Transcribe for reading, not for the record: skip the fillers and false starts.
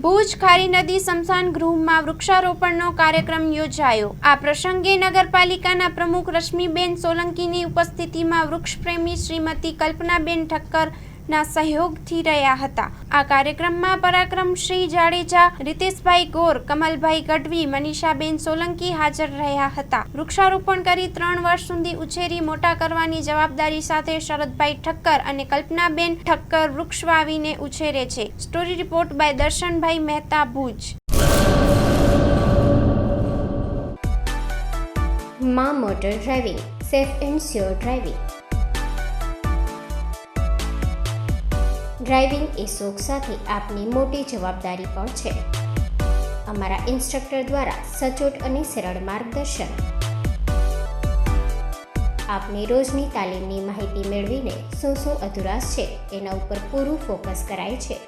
ભુજ ખારી નદી સ્મશાન ગૃહમાં વૃક્ષારોપણનો કાર્યક્રમ યોજાયો। આ પ્રસંગે નગરપાલિકાના પ્રમુખ રશ્મિબેન સોલંકીની ઉપસ્થિતિમાં વૃક્ષપ્રેમી શ્રીમતી કલ્પનાબેન ઠક્કરના સહયોગથી રહ્યા હતા। આ કાર્યક્રમમાં પરાક્રમસિંહ જાડેજા, રીતેશભાઈ ગોર, કમલભાઈ ગઢવી, મનીષાબેન સોલંકી હાજર રહ્યા હતા। વૃક્ષારોપણ કરી 3 વર્ષ સુધી ઉછેરી મોટા કરવાની જવાબદારી સાથે શરદભાઈ ઠક્કર અને કલ્પનાબેન ઠક્કર વૃક્ષ વાવીને ઉછેરે છે। Story report by Darshanbhai Mehta, Bhuj. માં motor driving, safe and sure driving. Driving એ શોખ સાથે આપની મોટી જવાબદારી પણ છે। અમારા ઇન્સ્ટ્રક્ટર દ્વારા સચોટ અને સરળ માર્ગદર્શન। આપની રોજની તાલીમની માહિતી મેળવીને શું અધુરાશ છે તેના ઉપર પૂરું ફોકસ કરાય છે।